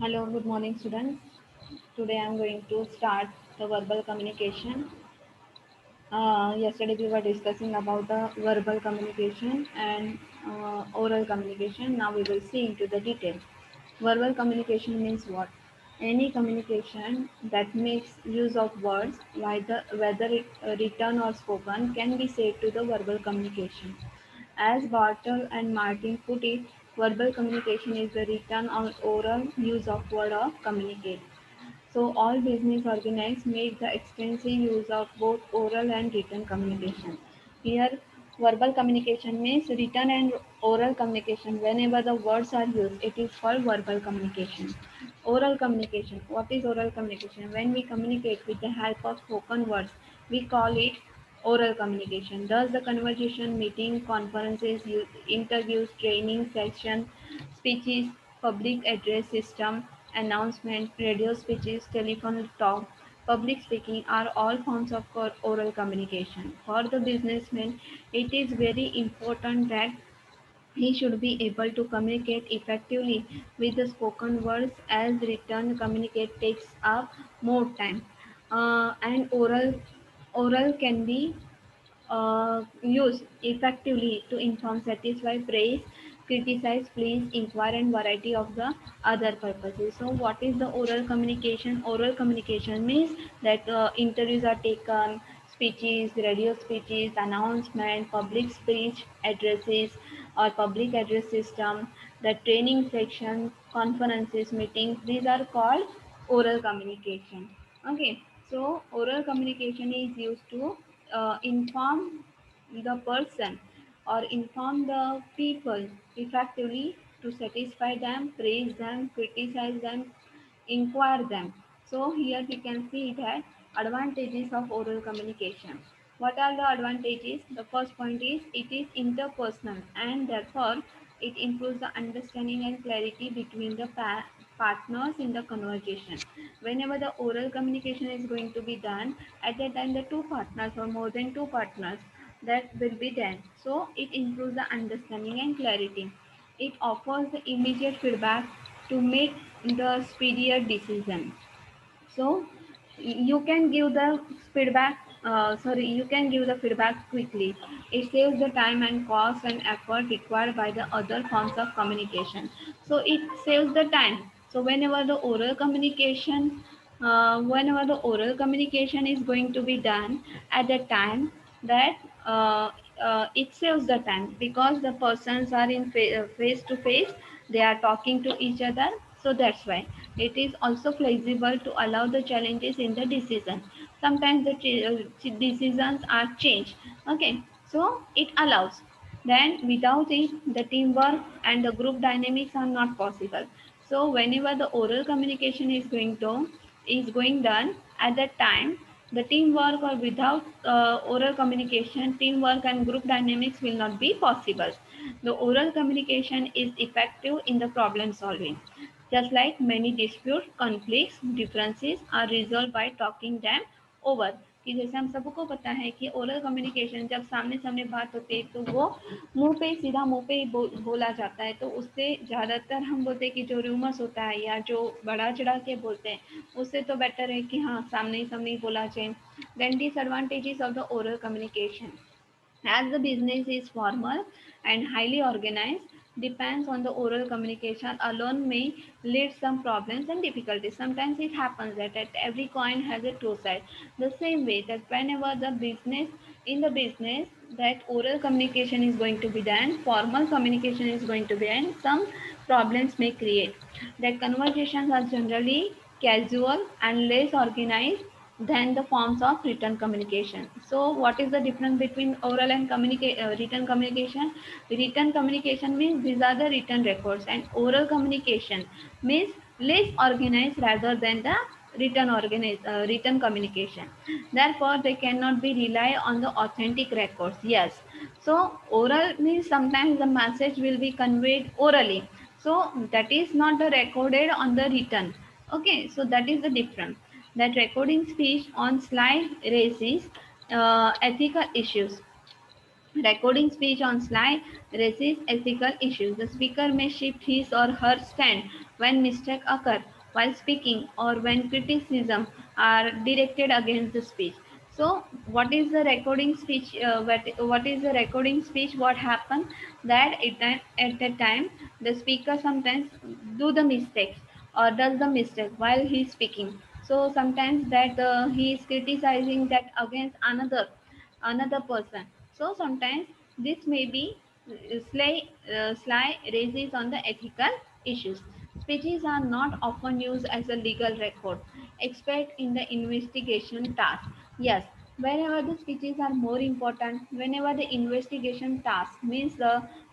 Hello, good morning, students. Today I am going to start the verbal communication. Yesterday we were discussing about the verbal communication and oral communication. Now we will see into the details. Verbal communication means what? Any communication that makes use of words, whether it written or spoken, can be said to the verbal communication. As Bartle and Martin put it, verbal communication is the written or oral use of word or communicate. So all business organizations make the extensive use of both oral and written communication. Here, verbal communication means written and oral communication. Whenever the words are used, it is called verbal communication. Oral communication. What is oral communication? When we communicate with the help of spoken words, we call it oral communication. Thus, the conversation, meeting, conferences, interviews, training session, speeches, public address system, announcement, radio speeches, telephone talk, public speaking are all forms of oral communication. For the businessman, it is very important that he should be able to communicate effectively with the spoken words as written communicate takes up more time. And oral can be used effectively to inform, satisfy, praise, criticize, please, inquire, and variety of the other purposes. So, what is the oral communication? Oral communication means that interviews are taken, speeches, radio speeches, announcement, public speech addresses, or public address system, the training section, conferences, meetings. These are called oral communication. Okay, so oral communication is used to inform the person or inform the people effectively to satisfy them, praise them, criticize them, inquire them. So here we can see that advantages of oral communication. What are the advantages? The first point is it is interpersonal and therefore it improves the understanding and clarity between the partners in the conversation. Whenever the oral communication is going to be done, at that time the two partners or more than two partners that will be done. So it improves the understanding and clarity. It offers the immediate feedback to make the speedier decision. So you can give the feedback. You can give the feedback quickly. It saves the time and cost and effort required by the other forms of communication. So it saves the time. So whenever the oral communication is going to be done at the time that it saves the time because the persons are in face to face, they are talking to each other, so that's why it is also flexible to allow the challenges in the decision. Sometimes the decisions are changed. Okay, so it allows. Then without it, the teamwork and the group dynamics are not possible. So whenever the oral communication is going done at that time, the teamwork or without oral communication, teamwork and group dynamics will not be possible. The oral communication is effective in the problem solving. Just like many disputes, conflicts, differences are resolved by talking them over. कि जैसे हम सबको पता है कि oral communication जब सामने सामने बात होती है तो वो मुंह पे ही बोला जाता है, तो उससे ज़्यादातर हम बोलते हैं कि जो रूमर्स होता है या जो बढ़ा चढ़ा के बोलते हैं उससे तो बेटर है कि हाँ सामने ही बोला जाए. Then disadvantages of the oral communication. As the business is formal and highly organized, depends on the oral communication alone may lead some problems and difficulties. Sometimes it happens that at every coin has a two sides. The same way that whenever the business, that oral communication is going to be done, formal communication is going to be done, some problems may create. That conversations are generally casual and less organized than the forms of written communication. So, what is the difference between oral and written communication? Written communication means these are the written records, and oral communication means less organized rather than the written communication. Therefore, they cannot be rely on the authentic records. Yes. So, oral means sometimes the message will be conveyed orally. So, that is not the recorded on the written. Okay, so that is the difference. That recording speech on slide raises ethical issues. Recording speech on slide raises ethical issues. The speaker may shift his or her stand when mistakes occur while speaking or when criticism are directed against the speech. So, what is the recording speech? What is the recording speech? What happened that at that time the speaker sometimes do the mistakes or does the mistake while he is speaking. So sometimes that he is criticizing that against another person. So sometimes this may be sly raises on the ethical issues. Speeches are not often used as a legal record, except in the investigation task. Yes, whenever the speeches are more important, whenever the investigation task means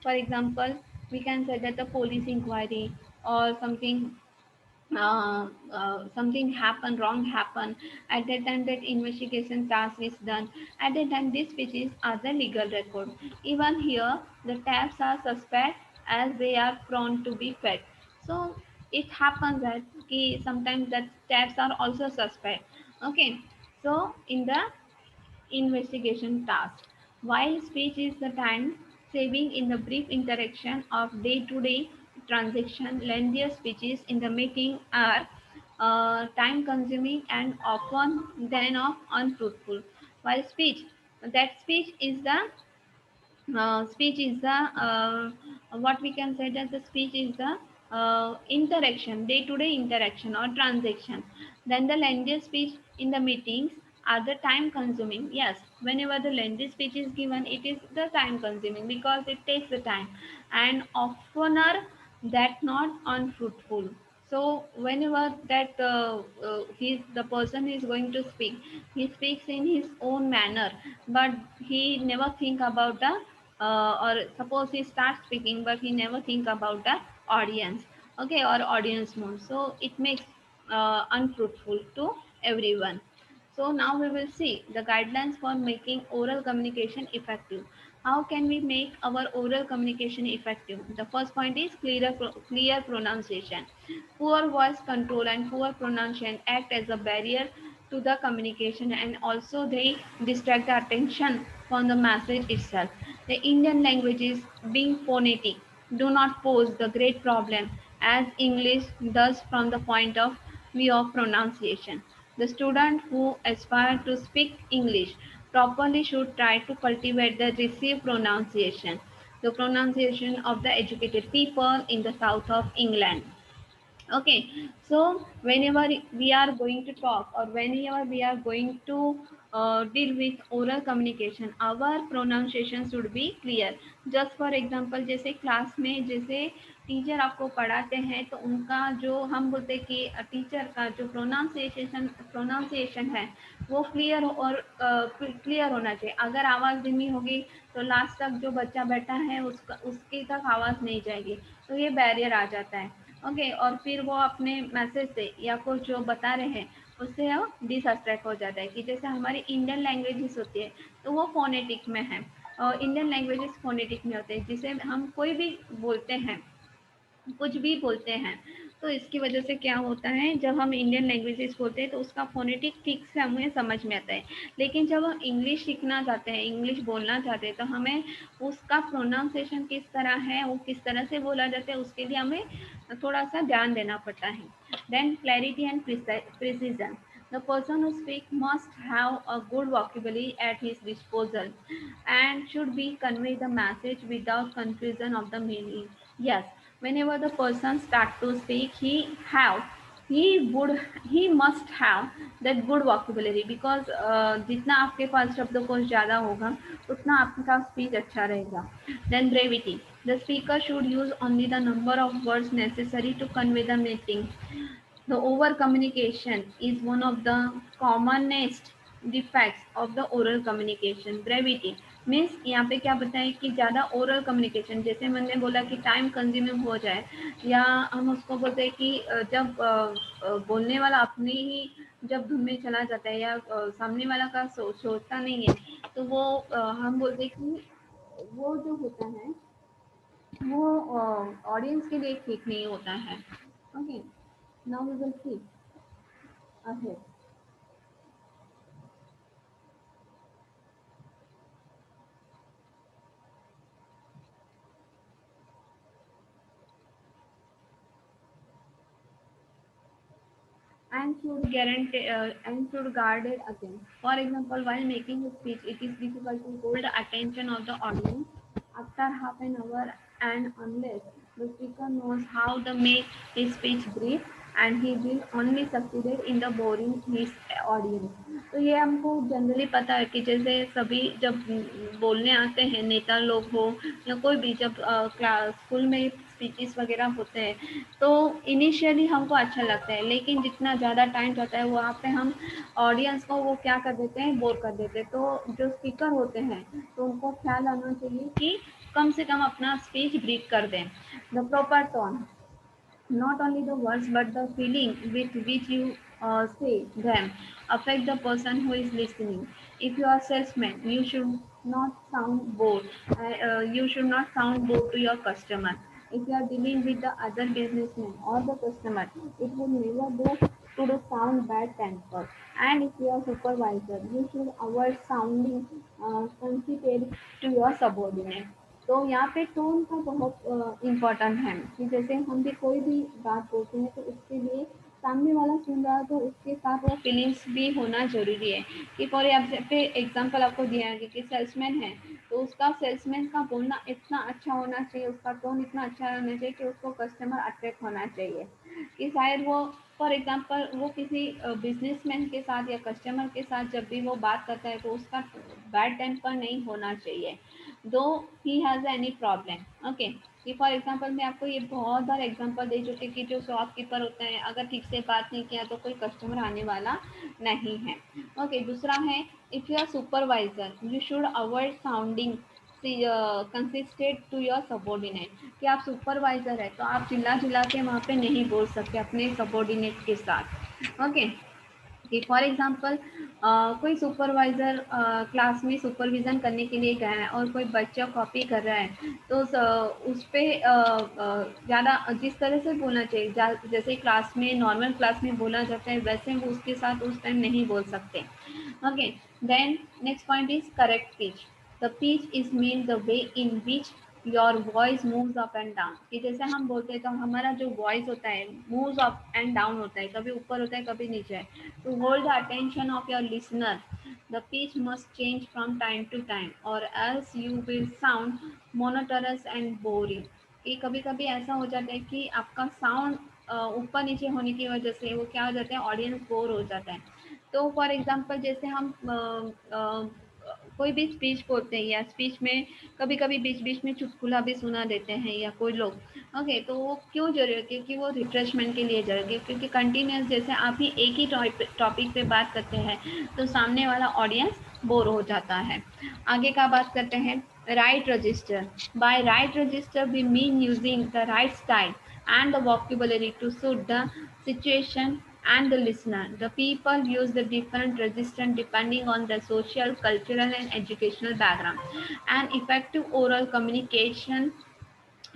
for example, we can say that the police inquiry or something happened wrong happened at that time that investigation task is done at that time these speeches are the legal record. Even here the tabs are suspect as they are prone to be fed. So it happens that sometimes that tabs are also suspect. Okay, so in the investigation task. While speech is the time saving in the brief interaction of day to day transaction, lengthier speeches in the meeting are time consuming and often then of unfruitful. While speech is the speech is the what we can say that the speech is the interaction, day to day interaction or transaction. Then the lengthy speech in the meetings are the time consuming. Yes, whenever the lengthy speech is given it is the time consuming because it takes the time and oftener that not unfruitful. So whenever that the person is going to speak, he speaks in his own manner, but he never think about the or suppose he starts speaking, but he never think about the audience, okay, or audience mode. So it makes unfruitful to everyone. So now we will see the guidelines for making oral communication effective. How can we make our oral communication effective? The first point is clear pronunciation. Poor voice control and poor pronunciation act as a barrier to the communication and also they distract the attention from the message itself. The Indian languages being phonetic do not pose the great problem as English does from the point of view of pronunciation. The student who aspire to speak English properly should try to cultivate the received pronunciation, the pronunciation of the educated people in the south of England. Okay, so whenever we are going to talk or whenever we are going to deal with oral communication, our pronunciation should be clear. Just for example, जैसे class में जैसे teacher आपको पढ़ाते हैं तो उनका जो हम बोलते हैं कि टीचर का जो प्रोनाउंसिएशन है वो क्लियर और क्लियर होना चाहिए. अगर आवाज़ धीमी होगी तो लास्ट तक जो बच्चा बैठा है उसका उसकी तक आवाज़ नहीं जाएगी, तो ये बैरियर आ जाता है. ओके, और फिर वो अपने मैसेज से या कुछ जो बता रहे हैं उससे वो डिसअट्रैक्ट हो जाता है कि जैसे हमारी इंडियन लैंग्वेजेस होती है तो वो फोनेटिक में है और इंडियन लैंग्वेजेस फोनेटिक में होते हैं जिसे हम कोई भी बोलते हैं, कुछ भी बोलते हैं. तो इसकी वजह से क्या होता है जब हम इंडियन लैंग्वेजेस बोलते हैं तो उसका फोनेटिक ठीक से हमें समझ में आता है. लेकिन जब हम इंग्लिश सीखना चाहते हैं, इंग्लिश बोलना चाहते हैं तो हमें उसका प्रोनाउंसिएशन किस तरह है, वो किस तरह से बोला जाता है उसके लिए हमें थोड़ा सा ध्यान देना पड़ता है. Then clarity and precision. The person who speaks must have a good vocabulary at his disposal and should be convey the message without confusion of the meaning. Yes, whenever the person start to speak, he must have that good vocabulary because जितना आपके पास शब्दकोश ज़्यादा होगा उतना आपका speech अच्छा रहेगा. Then brevity. The speaker should use only the number of words necessary to convey the meaning. The over communication is one of the commonest defects of the oral communication. Brevity means यहाँ पे क्या बताएं कि ज़्यादा oral communication जैसे मैंने बोला कि टाइम कंज्यूमिंग हो जाए या हम उसको बोलते हैं कि जब बोलने वाला अपनी ही जब धुन में चला जाता है या सामने वाला का सोचता नहीं है तो वो हम बोलते हैं कि वो जो होता है वो ऑडियंस के लिए ठीक नहीं होता है. Okay, now we will see ahead. and should guard it again. For example, while making a speech, it is difficult to hold the attention of the audience after half an hour, and unless the speaker knows how to make his speech brief, and he will only succeed in the boring his audience. तो ये हमको generally पता है कि जैसे सभी जब बोलने आते हैं, नेता लोग हो या कोई भी, जब क्लास स्कूल में स्पीचेस वगैरह होते हैं तो इनिशियली हमको अच्छा लगता है, लेकिन जितना ज़्यादा टाइम जाता है वहाँ पे हम ऑडियंस को वो क्या कर देते हैं, बोर कर देते हैं। तो जो स्पीकर होते हैं तो उनको ख्याल आना चाहिए कि कम से कम अपना स्पीच ब्रीफ कर दें। The proper tone, not only the words but the feeling with which you say them affect the person who is listening. If you are salesman, you should not sound bored. You should not sound bored to your customer. If you are dealing with the other businessman or the customer, it would never do to the sound bad temper. And if you are supervisor, you should avoid sounding conceited to your subordinate. तो यहाँ पे tone का बहुत important है कि जैसे हम भी कोई भी बात बोलते हैं तो उसके लिए सामने वाला सुन रहा है तो उसके साथ वो फीलिंग्स भी होना ज़रूरी है। कि फॉर एग्जाम्पल आपको दिया है कि सेल्समैन है तो उसका सेल्समैन का बोलना इतना अच्छा होना चाहिए, उसका टोन इतना अच्छा होना चाहिए कि उसको कस्टमर अट्रैक्ट होना चाहिए। कि शायद वो फॉर एग्जाम्पल वो किसी बिजनेसमैन के साथ या कस्टमर के साथ जब भी वो बात करता है तो उसका बैड टेम्पर नहीं होना चाहिए, दो he has any problem. Okay, कि फॉर एग्जांपल मैं आपको ये बहुत बार एग्जांपल दे चुकी कि जो शॉपकीपर होते हैं अगर ठीक से बात नहीं किया तो कोई कस्टमर आने वाला नहीं है। ओके, दूसरा है if you are supervisor you should avoid sounding consisted to your subordinate. कि आप सुपरवाइजर है तो आप चिल्ला चिल्ला के वहाँ पे नहीं बोल सकते अपने सबॉर्डिनेट के साथ। ओके, कि फॉर एग्जांपल कोई सुपरवाइज़र क्लास में सुपरविज़न करने के लिए गया है और कोई बच्चा कॉपी कर रहा है तो उस पर ज़्यादा जिस तरह से बोलना चाहिए, जैसे क्लास में नॉर्मल क्लास में बोला जाता है वैसे वो उसके साथ उस टाइम नहीं बोल सकते। Okay, then next point is correct pitch. The pitch is mean the way in which your voice moves up and down. कि जैसे हम बोलते हैं तो हमारा जो वॉइस होता है मूव्स अप एंड डाउन होता है, कभी ऊपर होता है कभी नीचे। To hold the attention of your listener the pitch must change from time to time or else you will sound monotonous and boring. कि कभी कभी ऐसा हो जाता है कि आपका साउंड ऊपर नीचे होने की वजह से वो क्या हो जाता है, ऑडियंस बोर हो जाता है। तो फॉर एग्जांपल जैसे हम कोई भी स्पीच बोलते हैं या स्पीच में कभी कभी बीच बीच में चुटकुला भी सुना देते हैं या कोई लोग। ओके, तो वो क्यों जरूरी है, क्योंकि वो रिफ्रेशमेंट के लिए जरूरी है। क्योंकि कंटिन्यूस जैसे आप ही एक ही टॉपिक पे बात करते हैं तो सामने वाला ऑडियंस बोर हो जाता है। आगे का बात करते हैं right register. By right register we mean using the right style and the vocabulary to suit the situation and the listener. The people use the different resistance depending on their social, cultural, and educational background. An effective oral communication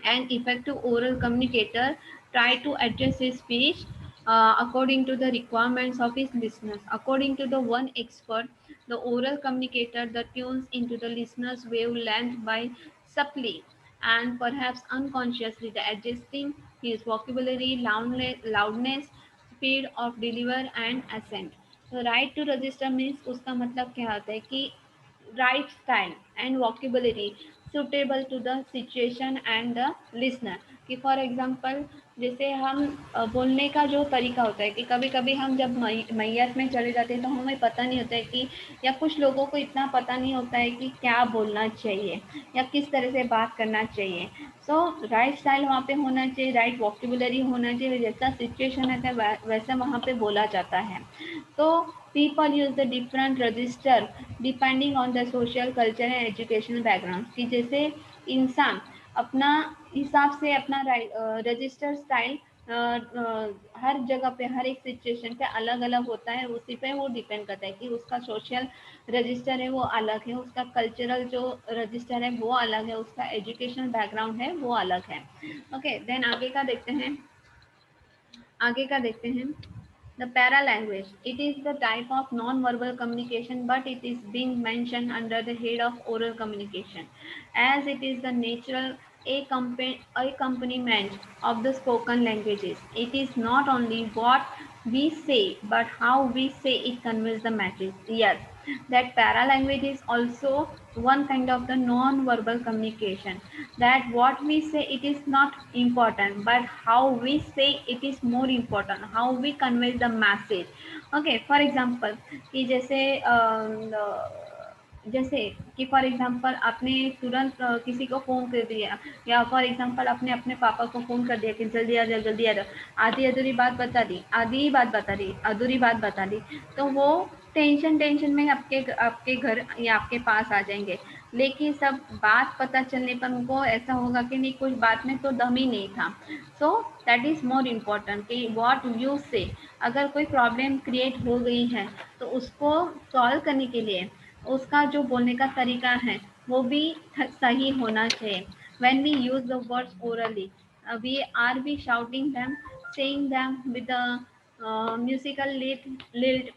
An effective oral communicator try to address his speech according to the requirements of his listeners. According to the one expert, the oral communicator that tunes into the listener's wavelength by subtly and perhaps unconsciously adjusting his vocabulary, loudness, speed of deliver and accent. So right to register means उसका मतलब क्या होता है कि right style and vocabulary suitable to the situation and the listener। कि for example जैसे हम बोलने का जो तरीका होता है कि कभी कभी हम जब मैयत में चले जाते हैं तो हमें पता नहीं होता है कि, या कुछ लोगों को इतना पता नहीं होता है कि क्या बोलना चाहिए या किस तरह से बात करना चाहिए। सो राइट स्टाइल वहाँ पे होना चाहिए, राइट वॉकेबुलरी होना चाहिए, जैसा सिचुएशन रहता है वैसा वहाँ पे बोला जाता है। तो people use the different register depending on the social, culture and educational background। कि जैसे इंसान अपना हिसाब से अपना रजिस्टर स्टाइल हर जगह पे हर एक सिचुएशन पे अलग अलग होता है, उसी पे वो डिपेंड करता है कि उसका सोशल रजिस्टर है वो अलग है, उसका कल्चरल जो रजिस्टर है वो अलग है, उसका एजुकेशनल बैकग्राउंड है वो अलग है। ओके, देन आगे का देखते हैं the paralanguage. It is the type of non-verbal communication, but it is being mentioned under the head of oral communication, as it is the natural accompaniment of the spoken languages. It is not only what we say, but how we say it conveys the message. Yes, that para language is also one kind of the non-verbal communication. That what we say it is not important, but how we say it is more important. How we convey the message. Okay, for example, कि जैसे कि for example आपने तुरंत किसी को phone कर दिया, या फॉर एग्जांपल आपने अपने पापा को फ़ोन कर दिया कि जल्दी आ जाओ जल्दी आ जाओ, आधी अधूरी बात बता दी, आधी बात बता दी, अधूरी बात बता दी, तो वो टेंशन टेंशन में आपके घर या आपके पास आ जाएंगे। लेकिन सब बात पता चलने पर उनको ऐसा होगा कि नहीं, कुछ बात में तो दम ही नहीं था। So that is more important कि व्हाट यू से। अगर कोई प्रॉब्लम क्रिएट हो गई है तो उसको सॉल्व करने के लिए उसका जो बोलने का तरीका है वो भी सही होना चाहिए। When we use the words orally, we shouting them, saying them with the musical lilt,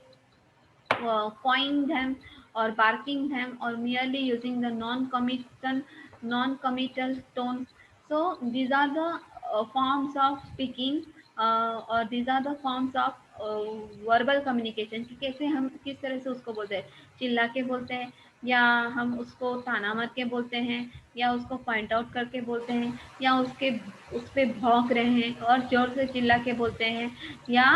cawing them or barking them, or merely using the non-committal tones. So these are the forms of speaking, or these are the forms of verbal communication कि कैसे हम किस तरह से उसको बोलते हैं, चिल्ला के बोलते हैं, या हम उसको ताना मार के बोलते हैं, या उसको पॉइंट आउट करके बोलते हैं, या उस पे भौंक रहे हैं और जोर से चिल्ला के बोलते हैं, या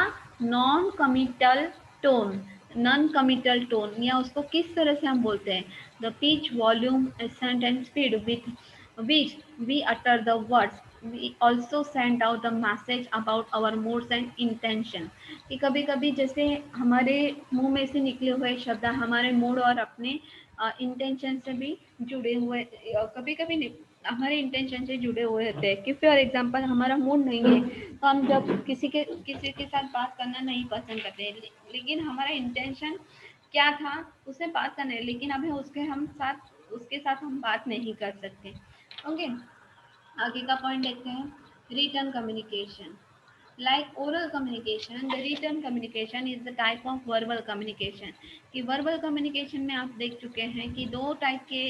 non committal tone non committal tone, या उसको किस तरह से हम बोलते हैं, the pitch volume accent and speed with which we utter the words. We also send out the message about our moods and intention. कि कभी कभी जैसे हमारे मुंह में से निकले हुए शब्द हमारे मूड और अपने इंटेंशन से भी जुड़े हुए, कभी कभी हमारे इंटेंशन से जुड़े हुए होते हैं। कि फॉर एग्जांपल हमारा मूड नहीं है तो हम जब किसी के साथ बात करना नहीं पसंद करते, लेकिन हमारा इंटेंशन क्या था, उसे बात करना है, लेकिन अभी उसके साथ हम बात नहीं कर सकते। ओके, आगे का पॉइंट देखते हैं, return communication. Like oral communication, the return communication is the type of verbal communication. कि वर्बल कम्युनिकेशन में आप देख चुके हैं कि दो टाइप के,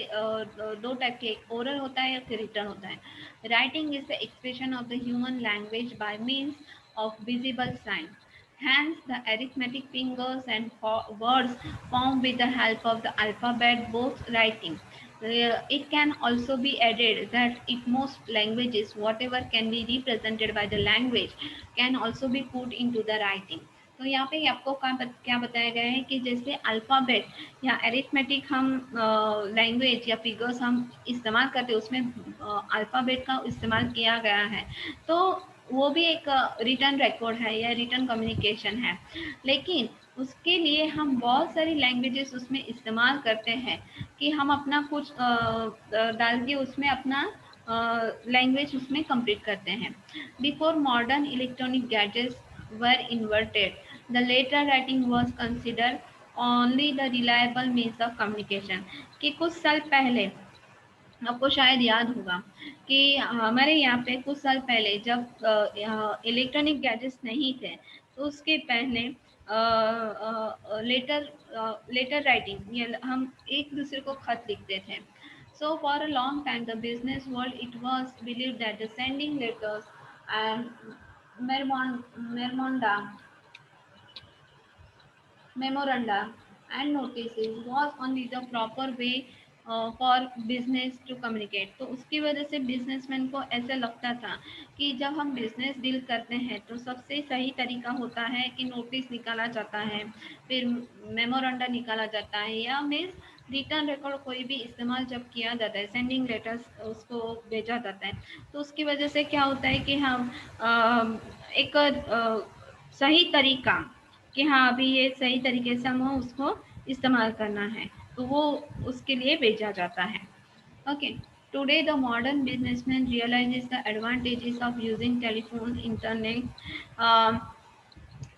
एक ओरल होता है, एक रिटर्न होता है। Writing is the expression of the human language by means of visible sign. Hence, the arithmetic fingers and words formed with the help of the alphabet, both writing. It can also be added that in most languages, whatever can be represented by the language can also be put into the writing. तो यहाँ पे आपको क्या बताया गया है कि जैसे अल्फ़ाबेट या अरिथमेटिक हम लैंग्वेज या फिगर्स हम इस्तेमाल करते हैं, उसमें अल्फ़ाबेट का इस्तेमाल किया गया है, तो वो भी एक रिटर्न रिकॉर्ड है या रिटर्न कम्युनिकेशन है। लेकिन उसके लिए हम बहुत सारी लैंग्वेजेस उसमें इस्तेमाल करते हैं कि हम अपना कुछ डाल के उसमें अपना लैंग्वेज उसमें कंप्लीट करते हैं। Before modern electronic gadgets were inverted, the letter writing was consider only the reliable means of communication. कि कुछ साल पहले आपको शायद याद होगा कि हमारे यहाँ पे कुछ साल पहले जब इलेक्ट्रॉनिक गैजेट्स नहीं थे, तो उसके पहले लेटर राइटिंग, हम एक दूसरे को खत लिखते थे। So for a long time the business world it was believe that the sending letters and memoranda memoranda and notices was only the proper way for business to communicate। तो उसकी वजह से बिजनेसमैन को ऐसा लगता था कि जब हम बिजनेस डील करते हैं तो सबसे सही तरीका होता है कि नोटिस निकाला जाता है, फिर मेमोरेंडा निकाला जाता है, या मीन्स रिटर्न रिकॉर्ड कोई भी इस्तेमाल जब किया जाता है, सेंडिंग लेटर्स उसको भेजा जाता है। तो उसकी वजह से क्या होता है कि हम एक सही तरीका कि हाँ अभी ये सही तरीके से हमें उसको इस्तेमाल करना है, तो वो उसके लिए भेजा जाता है। Okay, today the modern businessman realises the advantages of using telephone, internet,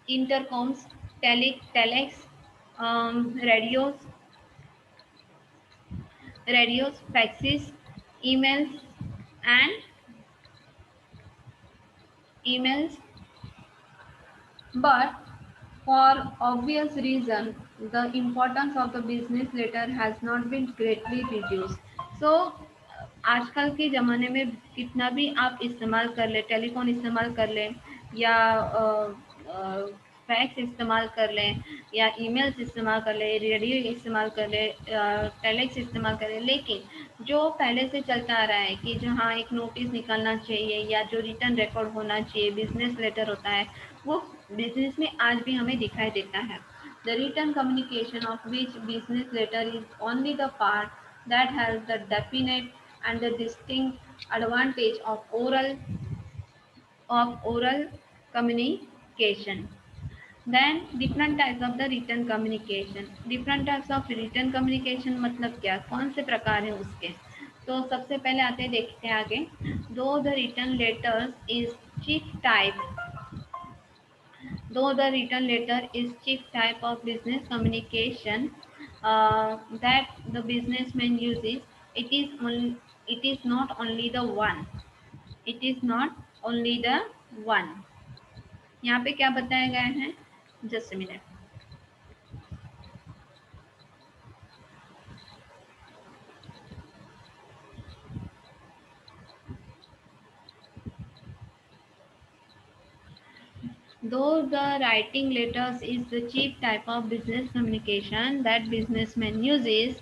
intercoms, telex, radios, faxes, emails, and emails. But for obvious reason, the importance of the business letter has not been greatly reduced. So आजकल के ज़माने में कितना भी आप इस्तेमाल कर ले, टेलीफोन इस्तेमाल कर लें, या फैक्स इस्तेमाल कर लें या ईमेल्स इस्तेमाल कर लें, रेडियो इस्तेमाल कर लें, टेलेक्स इस्तेमाल करें, लेकिन जो पहले से चलता आ रहा है कि जहाँ एक नोटिस निकलना चाहिए या जो रिटर्न रिकॉर्ड होना चाहिए, बिजनेस लेटर होता है, वो बिजनेस में आज भी हमें दिखाई देता है. The written communication of which business letter is only the part that has the definite and the distinct advantage of oral communication. Then different types of the written communication. Different types of written communication मतलब क्या, कौन से प्रकार हैं उसके. तो सबसे पहले आते हैं, देखते हैं आगे. Though the written letters is chief type Though the written letter is chief type of business communication that the businessman uses, it is not only the one. It is not only the one. यहाँ पे क्या बताया गया है, just minute. Though the writing letters is the chief type of business communication that businessman uses,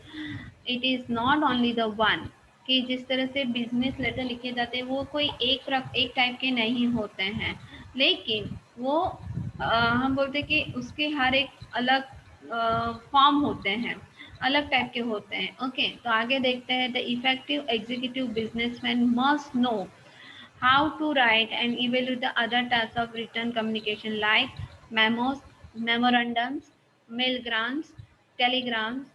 it is not only the one. कि जिस तरह से बिजनेस लेटर लिखे जाते हैं वो कोई एक टाइप के नहीं होते हैं, लेकिन वो हम बोलते हैं कि उसके हर एक अलग फॉर्म होते हैं, अलग टाइप के होते हैं. ओके, तो आगे देखते हैं. The effective executive businessman must know how to write and evaluate the other types of written communication like memos, memorandums, mailgrams, telegrams,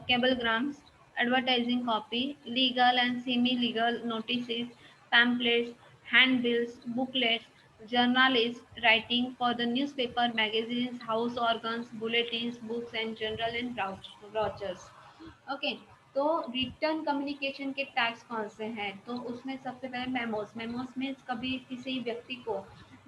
cablegrams, advertising copy, legal and semi-legal notices, pamphlets, handbills, booklets, journalist writing for the newspaper, magazines, house organs, bulletins, books and journal and brochures. Okay, तो written communication के types कौन से हैं, तो उसमें सबसे पहले memos में कभी किसी व्यक्ति को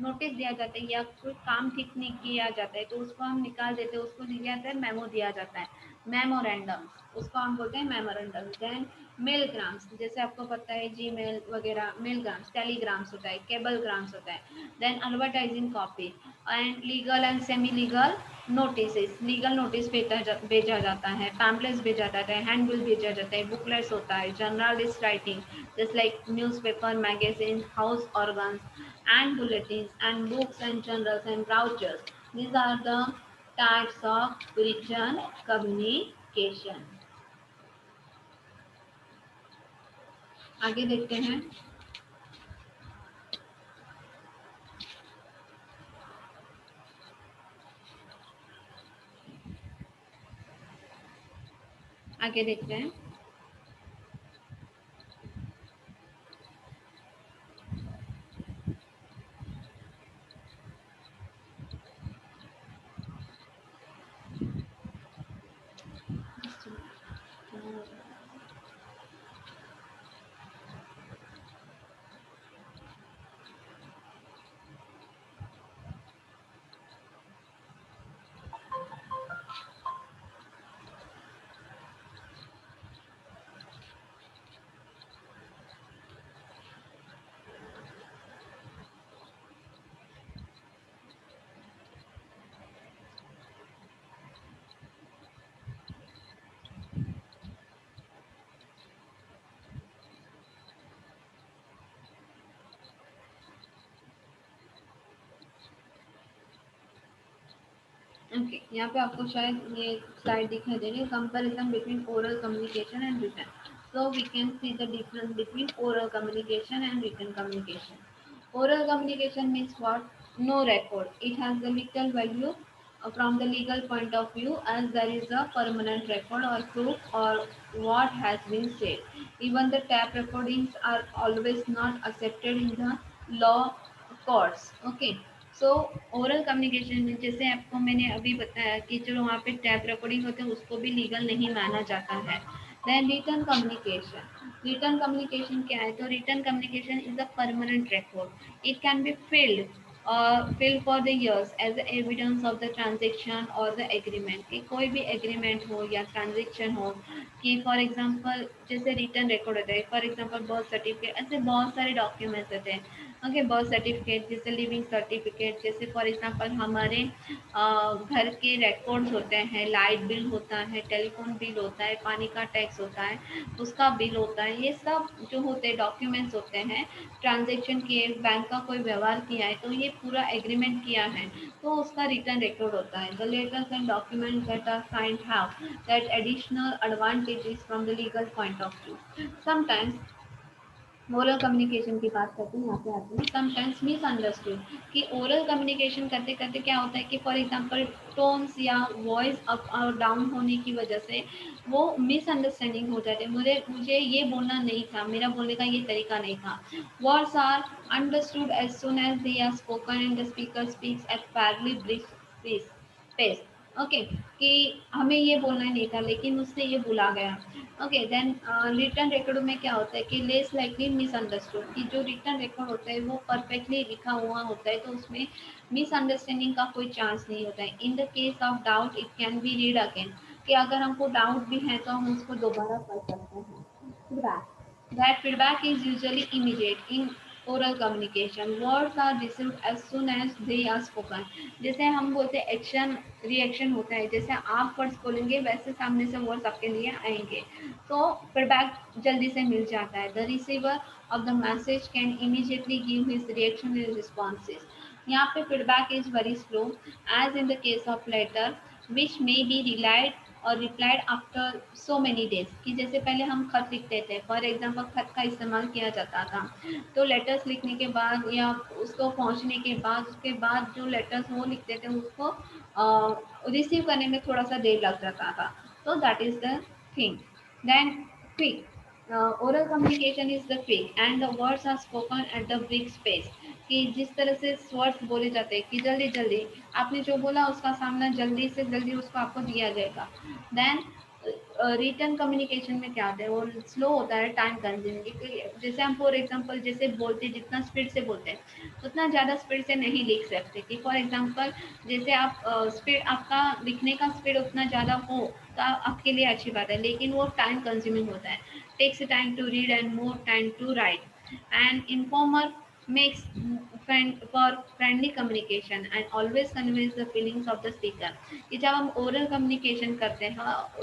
नोटिस दिया जाता है या कोई काम ठीक नहीं किया जाता है तो उसको हम निकाल देते हैं, उसको दिया जाता है मेमो दिया जाता है. मेमोरेंडम्स, उसको हम बोलते हैं मेमोरेंडम. देन मेलग्राम्स, जैसे आपको पता है जीमेल वगैरह, मेलग्राम्स, टेलीग्राम्स होता है, केबलग्राम्स होता है. Then advertising copy and legal and semi legal notice, legal notice भेजा जाता है, पैम्पलेट्स भेजा जाता है, हैंडबिल भेजा जाता है, बुकलेट्स होता है, journalist writing just like newspaper, magazine, house organs and bulletins and books and journals and brochures. These are the types of written communication. आगे देखते हैं. आगे देखते हैं. ओके, यहाँ पे आपको शायद ये स्लाइड दिखाई दे रही है, comparison between oral communication and written. So we can see the difference between oral communication and written communication. Oral communication means what? No record. It has the little value from the legal point of view as there is a permanent record or proof or what has been said. Even the tape recordings are always not accepted in the law courts. Okay. So oral communication में जैसे आपको मैंने अभी बताया कि जो वहाँ पे टैप रिकॉर्डिंग होते हैं उसको भी लीगल नहीं माना जाता है. Then written communication. Written communication क्या है, तो written communication is a permanent record. It can be filed for the years as evidence of the transaction और द एग्रीमेंट. कि कोई भी एग्रीमेंट हो या ट्रांजेक्शन हो, कि फॉर एग्जांपल जैसे रिटर्न रिकॉर्ड होता है, फॉर एग्जांपल बर्थ सर्टिफिकेट, ऐसे बहुत सारे डॉक्यूमेंट्स होते हैं ओके, बर्थ सर्टिफिकेट जैसे लिविंग सर्टिफिकेट, जैसे फॉर एग्जांपल हमारे घर के रिकॉर्ड्स होते हैं, लाइट बिल होता है, टेलीफोन बिल होता है, पानी का टैक्स होता है, उसका बिल होता है, ये सब जो होते हैं डॉक्यूमेंट्स होते हैं, ट्रांजेक्शन किए, बैंक का कोई व्यवहार किया है तो ये पूरा एग्रीमेंट किया है तो उसका रिटर्न रिकॉर्ड होता है। The letters and documents that are signed have that additional advantages from the legal point of view. Sometimes oral communication की बात करते हैं, यहाँ पे आते हैं समटाइम्स मिसअंडरस्टूड, कि ओरल कम्युनिकेशन करते करते क्या होता है कि फॉर एग्जांपल टोन्स या वॉइस अप और डाउन होने की वजह से वो मिसअंडरस्टैंडिंग हो जाते हैं। मुझे मुझे ये बोलना नहीं था, मेरा बोलने का ये तरीका नहीं था। Words are understood as soon as they are spoken and the speaker speaks at fairly brisk pace. Okay, कि हमें ये बोलना ही नहीं था लेकिन उससे ये भुला गया। ओके, देन रिटर्न रिकॉर्ड में क्या होता है कि लेस लाइकली मिसअंडरस्टूड, कि जो रिटर्न रिकॉर्ड होता है वो परफेक्टली लिखा हुआ होता है तो उसमें मिसअंडरस्टैंडिंग का कोई चांस नहीं होता है। इन the case of doubt it can B read again, कि अगर हमको डाउट भी है तो हम उसको दोबारा पढ़ सकते हैं। Feedback, that feedback is usually immediate in oral communication, words are received as soon as they are spoken. जैसे हम बोलते हैं एक्शन रिएक्शन होता है, जैसे आप वर्ड्स बोलेंगे वैसे सामने से वर्ड्स आपके लिए आएंगे, तो फीडबैक जल्दी से मिल जाता है। The receiver of the message can immediately give his reaction and responses. यहाँ पे feedback is very slow as in the case of letter which may be relied or replied after so many days, कि जैसे पहले हम खत लिखते थे, for example खत का इस्तेमाल किया जाता था, तो लेटर्स लिखने के बाद या उसको पहुंचने के बाद उसके बाद जो लेटर्स वो लिखते थे उसको रिसीव करने में थोड़ा सा देर लग जाता था। तो that is the thing. Then quick, oral communication is the quick and the words are spoken at the brisk pace, कि जिस तरह से वर्ड्स बोले जाते हैं कि जल्दी जल्दी आपने जो बोला उसका सामना जल्दी से जल्दी उसको आपको दिया जाएगा। देन रिटर्न कम्युनिकेशन में क्या होता है, वो स्लो होता है, टाइम कंज्यूमिंग। जैसे हम फॉर एग्जांपल जैसे बोलते हैं, जितना स्पीड से बोलते हैं उतना ज़्यादा स्पीड से नहीं लिख सकते, कि फॉर एग्जांपल जैसे आप स्पीड आपका लिखने का स्पीड उतना ज़्यादा हो तो आपके लिए अच्छी बात है, लेकिन वो टाइम कंज्यूमिंग होता है। Takes time to read and more time to write. And informal makes for friendly communication and always conveys the feelings of the speaker, कि जब हम ओरल कम्युनिकेशन करते हैं,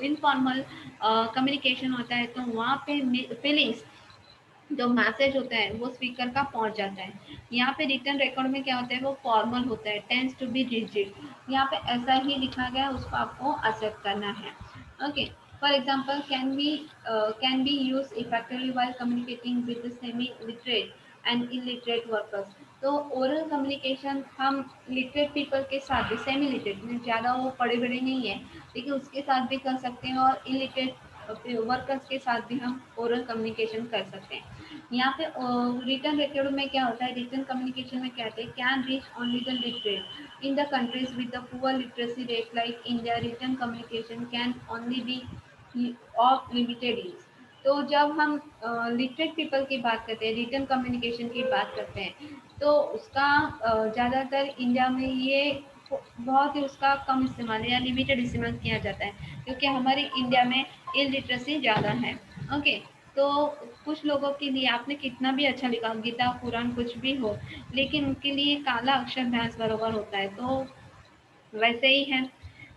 इनफॉर्मल कम्युनिकेशन होता है तो वहाँ पे फीलिंग्स जो मैसेज होता है वो स्पीकर का पहुंच जाता है। यहाँ पे रिटर्न रिकॉर्ड में क्या होता है, वो फॉर्मल होता है, टेंस टू बी रिजिड, यहाँ पे ऐसा ही लिखा गया उसको आपको एक्सेप्ट करना है। Okay, for example can be use effectively while communicating with semi literate and illiterate workers. तो ओरल कम्युनिकेशन हम लिटरेट पीपल के साथ भी, सेमी लिटरेट में ज़्यादा वो पढ़े बड़े नहीं है लेकिन उसके साथ भी कर सकते हैं, और इलिटरेट वर्कर्स के साथ भी हम ओरल कम्युनिकेशन कर सकते हैं। यहाँ पे रिटर्न रिकॉर्ड में क्या होता है, रिटर्न कम्युनिकेशन में क्या होता है, can reach only the literate in the countries with the poor literacy rate like India, written communication can only be of limited use. तो जब हम लिटरेट पीपल की बात करते हैं, रिटर्न कम्युनिकेशन की बात करते हैं, तो उसका ज़्यादातर इंडिया में ये बहुत ही उसका कम इस्तेमाल या लिमिटेड इस्तेमाल किया जाता है, क्योंकि हमारे इंडिया में इलिटरेसी ज़्यादा है। ओके, तो कुछ लोगों के लिए आपने कितना भी अच्छा लिखा, गीता कुरान कुछ भी हो, लेकिन उनके लिए काला अक्षर भैंस बरोबर होता है। तो वैसे ही है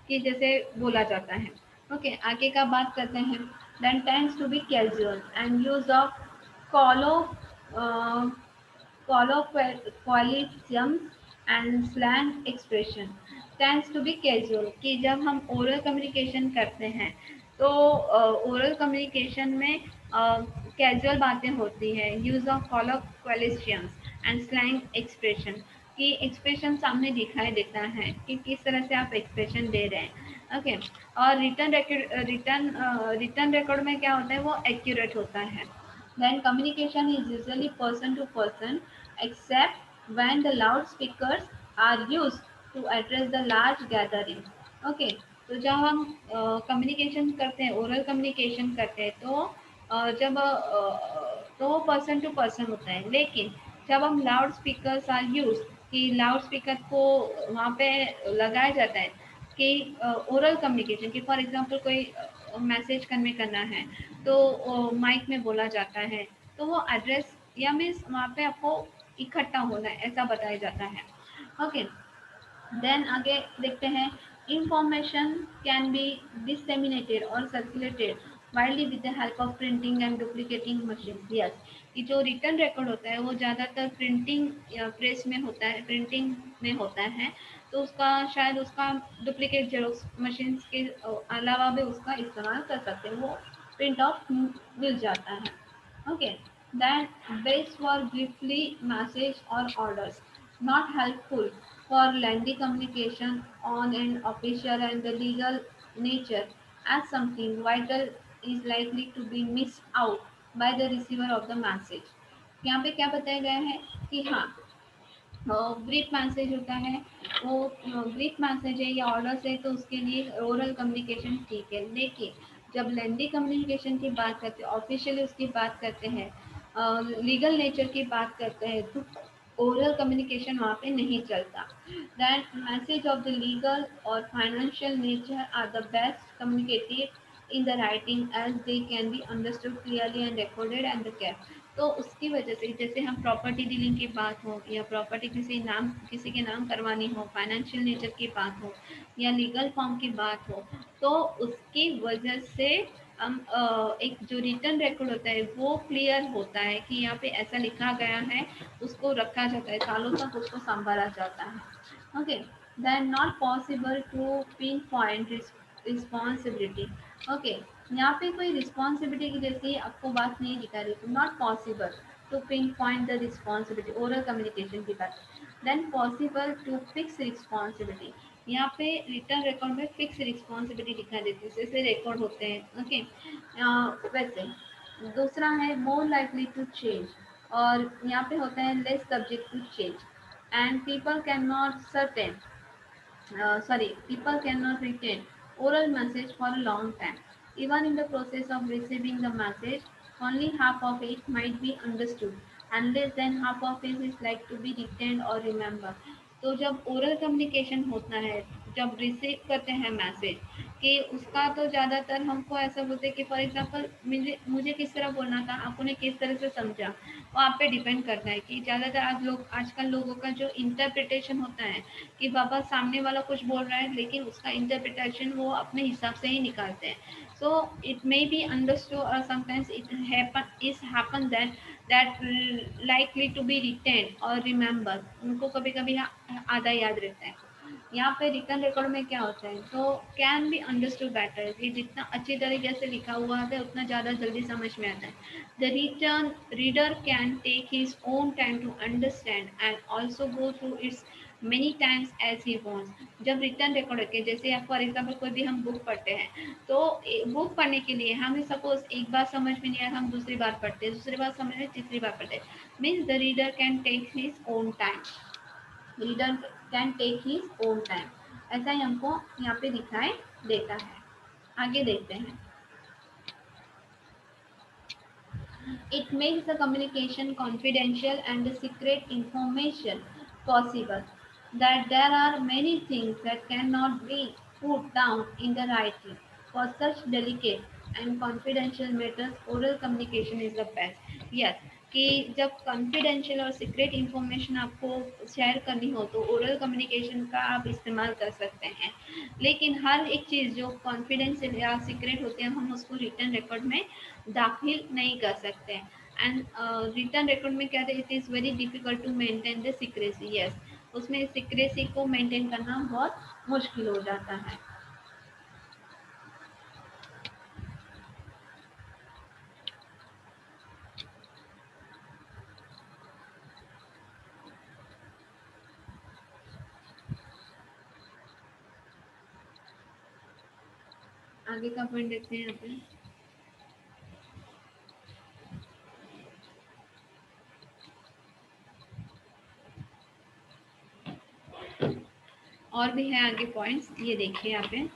कि जैसे बोला जाता है। ओके, आगे का बात करते हैं। Then tends to be casual and use of collo colloquialisms and slang expression tends to be casual, कि जब हम oral communication करते हैं तो oral communication में कैजुअल बातें होती है, use of colloquialisms and slang expression, कि एक्सप्रेशन सामने दिखाई देता है कि किस तरह से आप एक्सप्रेशन दे रहे हैं। ओके, और रिटर्न रिकॉर्ड में क्या होता है, वो एक्यूरेट होता है। Then communication is usually person to person, except when the loudspeakers are used to address the large gathering. Okay, तो जब हम कम्युनिकेशन करते हैं, ओरल कम्युनिकेशन करते हैं तो जब तो वो पर्सन टू पर्सन होता है, लेकिन जब हम लाउड स्पीकर्स आर यूज, कि लाउड स्पीकर को वहाँ पे लगाया जाता है कि ओरल कम्युनिकेशन, कि फॉर एग्जांपल कोई मैसेज कन्वे करना है तो माइक में बोला जाता है, तो वो एड्रेस या मीन्स वहाँ पे आपको इकट्ठा होना ऐसा बताया जाता है। ओके, देन आगे देखते हैं, इंफॉर्मेशन कैन बी डिसेमिनेटेड और circulated widely with the help of printing and duplicating machine. Yes, कि जो रिटर्न रिकॉर्ड होता है वो ज़्यादातर प्रिंटिंग या प्रेस में होता है, प्रिंटिंग में होता है, तो उसका शायद उसका डुप्लीकेट जेरोक्स मशीन के अलावा भी उसका इस्तेमाल कर सकते हैं, वो प्रिंट ऑफ मिल जाता है। Okay, then base for briefly message or orders, not helpful for lengthy communication on an official and the legal nature, as something vital is likely to be missed out by the receiver of the message। यहाँ पे क्या बताया गया है कि हाँ, brief message होता है, वो ब्रीफ मैसेज है या ऑर्डर्स है तो उसके लिए ओरल कम्युनिकेशन ठीक है, लेकिन जब लेंदी कम्युनिकेशन की बात करते हैं, ऑफिशियली उसकी बात करते हैं, लीगल नेचर की बात करते हैं, तो ओरल कम्युनिकेशन वहाँ पे नहीं चलता। That message of the legal or financial nature are the best communicated in the writing as they can be understood clearly and recorded and the kept. तो उसकी वजह से जैसे हम प्रॉपर्टी डीलिंग की बात हो या प्रॉपर्टी किसी के नाम करवानी हो, फाइनेंशियल नेचर की बात हो या लीगल फॉर्म की बात हो, तो उसकी वजह से हम एक जो रिटर्न रिकॉर्ड होता है वो क्लियर होता है कि यहाँ पे ऐसा लिखा गया है, उसको रखा जाता है, सालों तक उसको संभाला जाता है। Okay, then not possible to pin point responsibility. Okay, यहाँ पे कोई रिस्पॉन्सिबिलिटी की जैसे आपको बात नहीं दिखा रही, तो not possible to pin point the responsibility, oral communication की बात। Then possible to fix responsibility, यहाँ पे रिटर्न रिकॉर्ड में फिक्स रिस्पॉन्सिबिलिटी दिखा देती है, जैसे रिकॉर्ड होते हैं। ओके, वैसे दूसरा है मोर लाइकली टू चेंज, और यहाँ पे होता है less subject to change, and people can not certain people cannot retain oral message for a long time. Even in the process of receiving the message, only half of it might be understood, and less than half of it is like to be retained or remembered. तो जब oral communication होता है, जब receive करते हैं message कि उसका तो ज़्यादातर हमको ऐसा बोलते हैं कि फॉर एग्जांपल मुझे मुझे किस तरह बोलना था, आपने किस तरह से समझा, वो आप पे डिपेंड करता है कि ज़्यादातर आजकल लोगों का जो इंटरप्रिटेशन होता है कि बाबा सामने वाला कुछ बोल रहा है लेकिन उसका इंटरप्रिटेशन वो अपने हिसाब से ही निकालते हैं। So it may be understood or sometimes it happen that likely to be written or remember, उनको कभी कभी आधा याद रहता है। यहाँ पे रिटर्न रिकॉर्ड में क्या होता है, तो कैन बी अंडरस्टूड बेटर, कि जितना अच्छी तरीके से लिखा हुआ है उतना ज़्यादा जल्दी समझ में आता है। The written reader can take his own time to understand and also go through its many times as he wants. जब रिटर्न रिकॉर्ड के जैसे फॉर एग्जाम्पल कोई भी हम बुक पढ़ते हैं, तो बुक पढ़ने के लिए हमें सपोज एक बार समझ में नहीं आया, हम दूसरी बार पढ़ते हैं, दूसरी बार समझ में, तीसरी बार पढ़ते हैं, means the reader can take his own time, reader can take his own time, ऐसा ही हमको यहाँ पे दिखाई देता है। आगे देखते हैं, it makes the communication confidential and the secret information possible, that there are many things that cannot be put down in the writing. For such delicate and confidential matters, oral communication is the best. Yes, कि जब confidential और secret information आपको share करनी हो तो oral communication का आप इस्तेमाल कर सकते हैं, लेकिन हर एक चीज़ जो कॉन्फिडेंशियल या सीक्रेट होती है हम उसको रिटर्न रिकॉर्ड में दाखिल नहीं कर सकते हैं। एंड रिटर्न रिकॉर्ड में क्या it is very difficult to maintain the secrecy. Yes, उसमें सीक्रेसी को मेंटेन करना बहुत मुश्किल हो जाता है। आगे का पॉइंट देखते हैं यहाँ पे, और भी है आगे पॉइंट्स, ये देखिए यहाँ पे।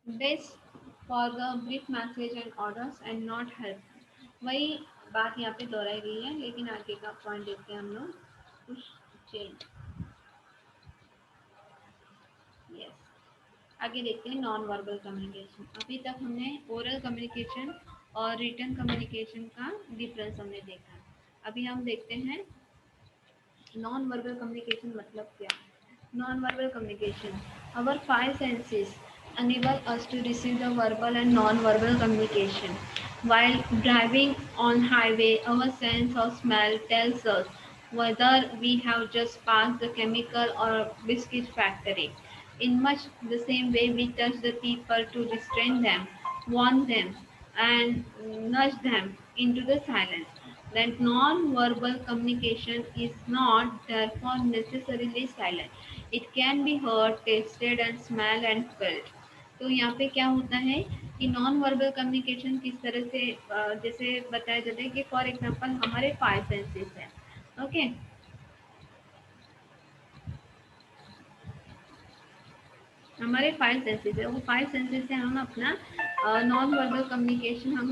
Best for the brief message and orders and not help, वही बात यहाँ पे दोहराई गई है, लेकिन आगे का पॉइंट देखते हैं हम लोग, कुछ चेंज। आगे देखते हैं नॉन वर्बल कम्युनिकेशन। अभी तक हमने ओरल कम्युनिकेशन और रिटन कम्युनिकेशन का डिफरेंस हमने देखा। अभी हम देखते हैं नॉन वर्बल कम्युनिकेशन मतलब क्या है। Non verbal communication, our five senses enable us to receive the verbal and non-verbal communication. While driving on highway, our sense of smell tells us whether we have just passed the chemical or biscuit factory. In much the same way, we touch the people to restrain them, warn them, and nudge them into the silence. That non-verbal communication is not therefore necessarily silent. It can be heard, tasted, and smelled and felt. तो यहाँ पे क्या होता है कि non verbal communication किस तरह से जैसे बताया जाता है कि फॉर एग्जांपल हमारे फाइव सेंसेस हैं। ओके, हमारे फाइव सेंसेस है, वो फाइव सेंसेस से हम अपना नॉन वर्बल कम्युनिकेशन हम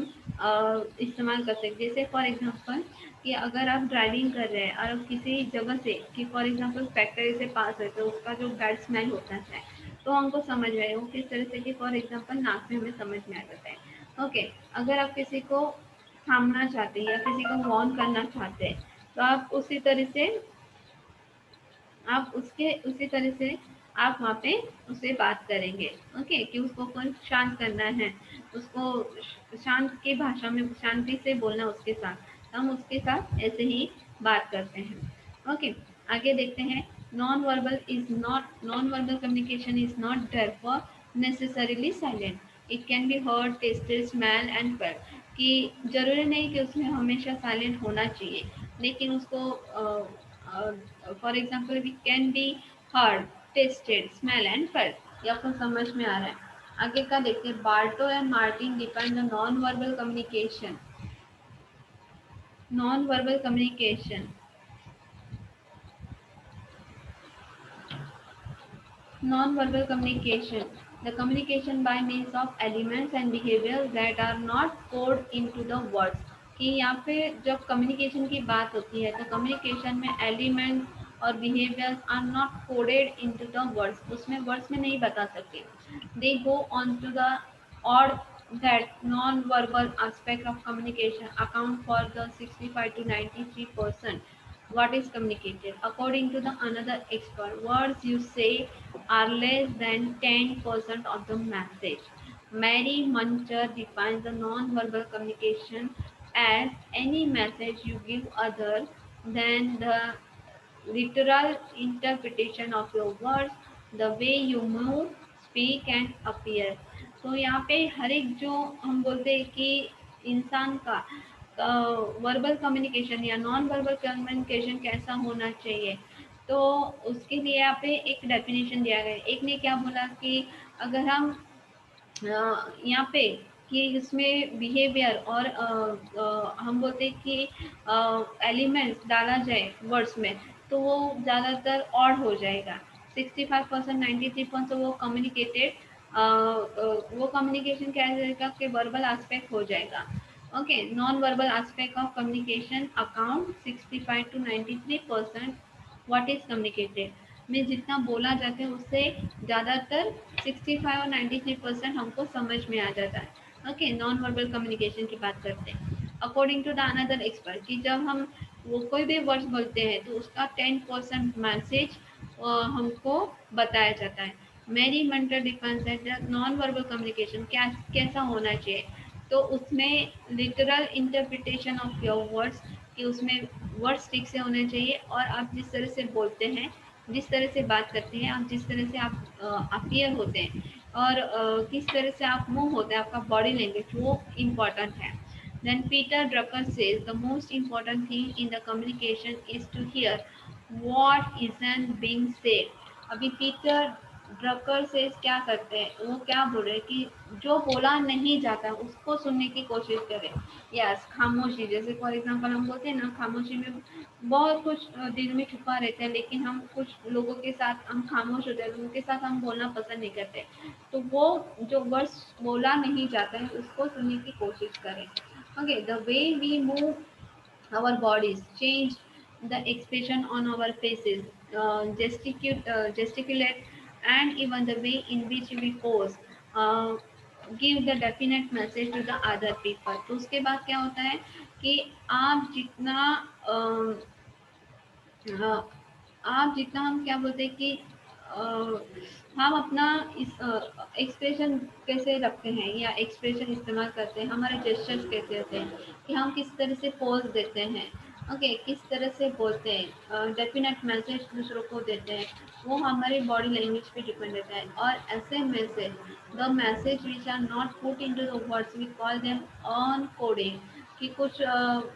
इस्तेमाल कर सकते हैं। जैसे फॉर एग्जांपल कि अगर आप ड्राइविंग कर रहे हैं और आप किसी जगह से कि फॉर एग्जांपल फैक्ट्री से पास है तो उसका जो बैड स्मेल होता है तो हमको समझ में आए वो किस तरह से कि फॉर एग्जांपल नाक में हमें समझ में आ जाता है। ओके, अगर आप किसी को थामना चाहते हैं या किसी को वार्न करना चाहते हैं तो आप उसी तरह से आप वहाँ पे उससे बात करेंगे। ओके, कि उसको कौन शांत करना है, उसको शांत की भाषा में शांति से बोलना उसके साथ, तो हम उसके साथ ऐसे ही बात करते हैं। ओके, आगे देखते हैं non verbal communication is not therefore necessarily silent. It can be heard, tasted, smell and felt. कि जरूरी नहीं कि उसमें हमेशा साइलेंट होना चाहिए, लेकिन उसको for example we can be heard, tasted, smell and felt. ये आपको समझ में आ रहा है। आगे का देखते हैं Barto and Martin define the non verbal communication. Non verbal communication, non-verbal communication, the communication by means of elements and behavior that are not coded into the words। कि यहाँ पे जब कम्युनिकेशन की बात होती है तो कम्युनिकेशन में एलिमेंट और behaviours are not coded into the words, उसमें वर्ड्स में नहीं बता सकते। They go on to the और that non-verbal aspect of communication account for the 65 to 93% what is communicated. According to the another expert, words you say are less than 10% of the message. Mary Muncher defines the non-verbal communication as any message you give other than the literal interpretation of your words, the way you move, speak and appear। तो यहाँ पे हर एक जो हम बोलते हैं कि इंसान का वर्बल कम्युनिकेशन या नॉन वर्बल कम्युनिकेशन कैसा होना चाहिए, तो उसके लिए यहाँ पे एक डेफिनेशन दिया गया है। एक ने क्या बोला कि अगर हम यहाँ पे कि इसमें बिहेवियर और हम बोलते हैं कि एलिमेंट्स डाला जाए वर्ड्स में तो वो ज़्यादातर ऑड हो जाएगा। 65% 93% वो कम्युनिकेशन क्या रहेगा कि वर्बल एस्पेक्ट हो जाएगा। Okay, non verbal aspect of communication account 65 to 93% what is communicated में जितना बोला जाता है उससे ज़्यादातर 65 और 93% हमको समझ में आ जाता है। ओके, नॉन वर्बल कम्युनिकेशन की बात करते हैं। According to the another expert कि जब हम वो कोई भी वर्ड्स बोलते हैं तो उसका 10% मैसेज हमको बताया जाता है। मेरी मेंटर डिफेंस है नॉन वर्बल कम्युनिकेशन क्या कैसा होना चाहिए, तो उसमें literal interpretation of your words कि उसमें वर्ड्स ठीक से होने चाहिए और आप जिस तरह से बोलते हैं, जिस तरह से बात करते हैं, आप जिस तरह से आप अपीयर होते हैं और किस तरह से आप मूव होते हैं, आपका बॉडी लैंग्वेज वो इम्पोर्टेंट है। Then Peter Drucker says the most important thing in the communication is to hear what isn't being said। अभी पीटर ड्रकर से क्या करते हैं, वो क्या बोल रहे हैं कि जो बोला नहीं जाता उसको सुनने की कोशिश करें। यस, खामोशी, जैसे फॉर एग्जांपल हम बोलते हैं ना खामोशी में बहुत कुछ दिल में छुपा रहता है, लेकिन हम कुछ लोगों के साथ हम खामोश होते हैं, लोगों के साथ हम बोलना पसंद नहीं करते, तो वो जो वर्ड्स बोला नहीं जाता है उसको सुनने की कोशिश करें। Okay, the way we move our bodies change the expression on our faces, gesticulate and even the way in which we pose give the definite message to the other people. तो उसके बाद क्या होता है कि आप जितना आप जितना हम क्या बोलते हैं कि अ, हम अपना इस एक्सप्रेशन कैसे रखते हैं या एक्सप्रेशन इस्तेमाल करते हैं, हमारे जेस्चर्स कैसे होते हैं, कि हम किस तरह से पोज देते हैं, ओके किस तरह से बोलते हैं, डेफिनेट मैसेज दूसरों को देते हैं, वो हमारे बॉडी लैंग्वेज पे डिपेंड रहता है। और ऐसे message, the message which are not put into the words we call them on coding, कि कुछ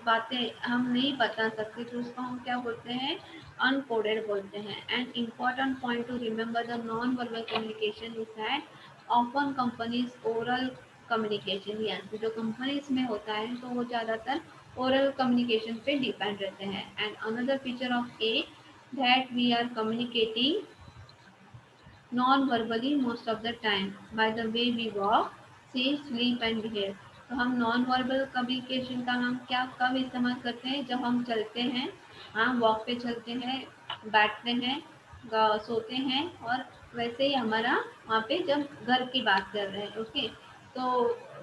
बातें हम नहीं बता सकते तो उसको हम क्या बोलते हैं, अनकोडेड बोलते हैं। And important point two remember the non verbal communication is that often companies oral communication, यानी जो कंपनीज में होता है तो वो ज़्यादातर ओरल कम्युनिकेशन पे डिपेंड रहते हैं। And another feature of a that we are communicating non-verbally most of the time by the way we walk, see, sleep and behave। तो हम नॉन वर्बल कम्युनिकेशन का हम क्या कब इस्तेमाल करते हैं, जब हम चलते हैं, हाँ वॉक पे चलते हैं, बैठते हैं, सोते हैं, और वैसे ही हमारा वहाँ पे जब घर की बात कर रहे हैं, ओके। तो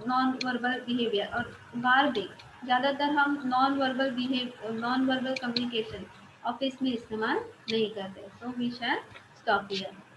नॉन वर्बल बिहेवियर और बार भी ज़्यादातर हम नॉन वर्बल कम्युनिकेशन ऑफिस में इस्तेमाल नहीं करते। So we shall stop here.